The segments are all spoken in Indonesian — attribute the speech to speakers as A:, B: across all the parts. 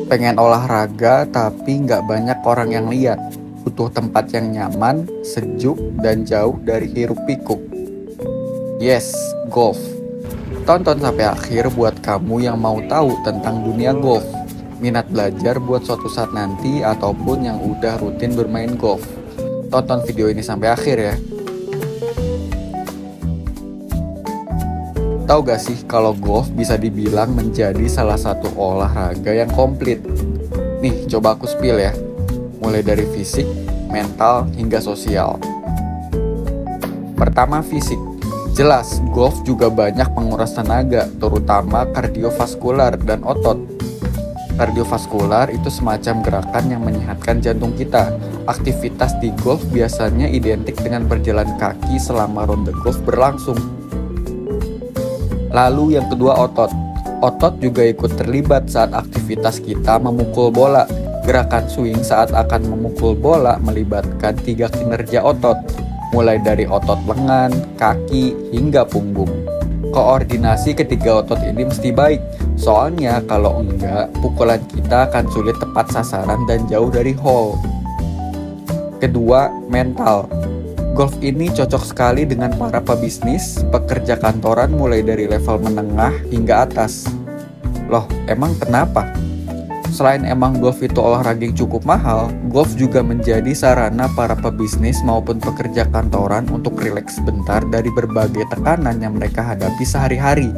A: Pengen olahraga tapi nggak banyak orang yang lihat. Butuh tempat yang nyaman, sejuk, dan jauh dari hiruk pikuk. Yes, golf. Tonton sampai akhir buat kamu yang mau tahu tentang dunia golf. Minat belajar buat suatu saat nanti ataupun yang udah rutin bermain golf. Tonton video ini sampai akhir ya. Tahu gak sih kalau golf bisa dibilang menjadi salah satu olahraga yang komplit? Nih, coba aku spill ya. Mulai dari fisik, mental, hingga sosial. Pertama, fisik. Jelas, golf juga banyak menguras tenaga, terutama kardiovaskular dan otot. Kardiovaskular itu semacam gerakan yang menyehatkan jantung kita. Aktivitas di golf biasanya identik dengan berjalan kaki selama ronde golf berlangsung. Lalu yang kedua, otot. Otot juga ikut terlibat saat aktivitas kita memukul bola. Gerakan swing saat akan memukul bola melibatkan 3 kinerja otot, mulai dari otot lengan, kaki, hingga punggung. Koordinasi ketiga otot ini mesti baik, soalnya kalau enggak, pukulan kita akan sulit tepat sasaran dan jauh dari hole. Kedua, mental. Golf ini cocok sekali dengan para pebisnis, pekerja kantoran mulai dari level menengah hingga atas. Loh, emang kenapa? Selain emang golf itu olahraga yang cukup mahal, golf juga menjadi sarana para pebisnis maupun pekerja kantoran untuk rileks sebentar dari berbagai tekanan yang mereka hadapi sehari-hari.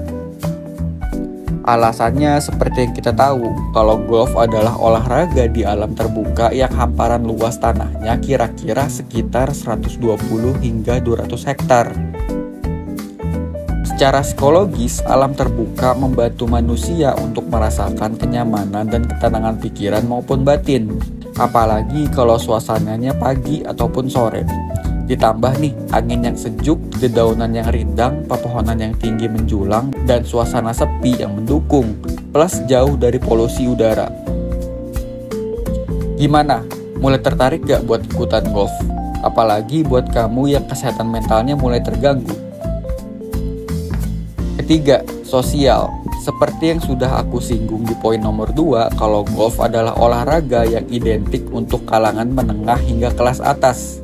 A: Alasannya seperti yang kita tahu, kalau golf adalah olahraga di alam terbuka yang hamparan luas tanahnya kira-kira sekitar 120 hingga 200 hektar. Secara psikologis, alam terbuka membantu manusia untuk merasakan kenyamanan dan ketenangan pikiran maupun batin. Apalagi kalau suasananya pagi ataupun sore. Ditambah nih, angin yang sejuk, dedaunan yang rindang, pepohonan yang tinggi menjulang, dan suasana sepi yang mendukung, plus jauh dari polusi udara. Gimana? Mulai tertarik gak buat ikutan golf? Apalagi buat kamu yang kesehatan mentalnya mulai terganggu. Ketiga, sosial. Seperti yang sudah aku singgung di poin nomor 2, kalau golf adalah olahraga yang identik untuk kalangan menengah hingga kelas atas.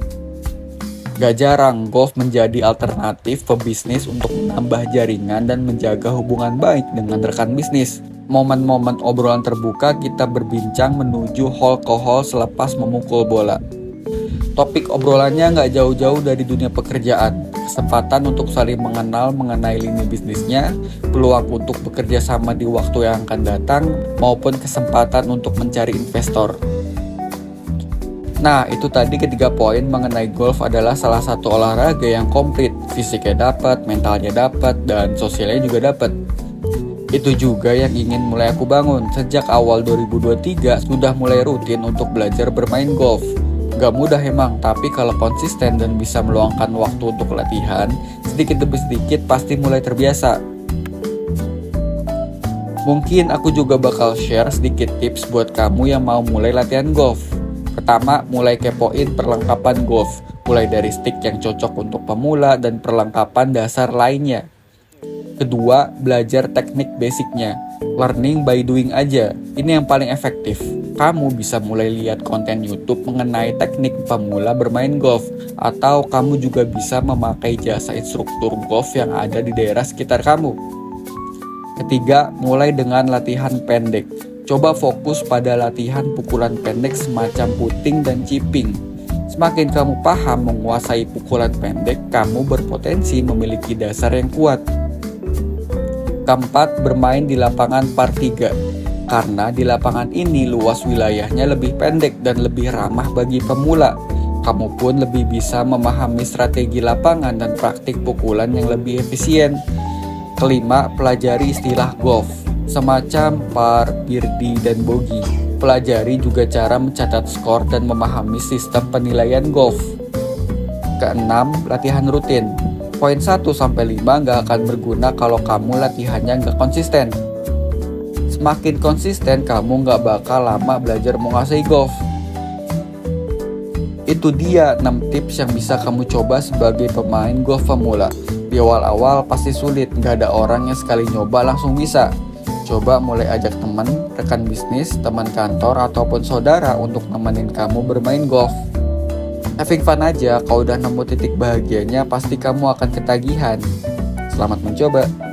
A: Gak jarang golf menjadi alternatif pebisnis untuk menambah jaringan dan menjaga hubungan baik dengan rekan bisnis. Momen-momen obrolan terbuka kita berbincang menuju hole ke hole selepas memukul bola. Topik obrolannya gak jauh-jauh dari dunia pekerjaan. Kesempatan untuk saling mengenal mengenai lini bisnisnya, peluang untuk bekerja sama di waktu yang akan datang, maupun kesempatan untuk mencari investor. Nah, itu tadi ketiga poin mengenai golf adalah salah satu olahraga yang komplit. Fisiknya dapat, mentalnya dapat, dan sosialnya juga dapat. Itu juga yang ingin mulai aku bangun. Sejak awal 2023 sudah mulai rutin untuk belajar bermain golf. Gak mudah emang, tapi kalau konsisten dan bisa meluangkan waktu untuk latihan, sedikit demi sedikit pasti mulai terbiasa. Mungkin aku juga bakal share sedikit tips buat kamu yang mau mulai latihan golf. Pertama, mulai kepoin perlengkapan golf, mulai dari stick yang cocok untuk pemula dan perlengkapan dasar lainnya. Kedua, belajar teknik basicnya, learning by doing aja, ini yang paling efektif. Kamu bisa mulai lihat konten YouTube mengenai teknik pemula bermain golf, atau kamu juga bisa memakai jasa instruktur golf yang ada di daerah sekitar kamu. Ketiga, mulai dengan latihan pendek. Coba fokus pada latihan pukulan pendek semacam putting dan chipping. Semakin kamu paham menguasai pukulan pendek, kamu berpotensi memiliki dasar yang kuat. Keempat, bermain di lapangan par 3. Karena di lapangan ini luas wilayahnya lebih pendek dan lebih ramah bagi pemula. Kamu pun lebih bisa memahami strategi lapangan dan praktik pukulan yang lebih efisien. Kelima, pelajari istilah golf, semacam par, birdie, dan bogey. Pelajari juga cara mencatat skor dan memahami sistem penilaian golf. Keenam, latihan rutin. Poin 1-5 gak akan berguna kalau kamu latihannya gak konsisten. Semakin konsisten, kamu gak bakal lama belajar menguasai golf. Itu dia 6 tips yang bisa kamu coba sebagai pemain golf pemula. Di awal-awal pasti sulit, gak ada orang yang sekali nyoba langsung bisa.
B: Coba mulai ajak teman, rekan bisnis, teman kantor, ataupun saudara untuk nemenin kamu bermain golf.
A: Having fun aja, kalau udah nemu titik bahagianya pasti kamu akan ketagihan. Selamat mencoba.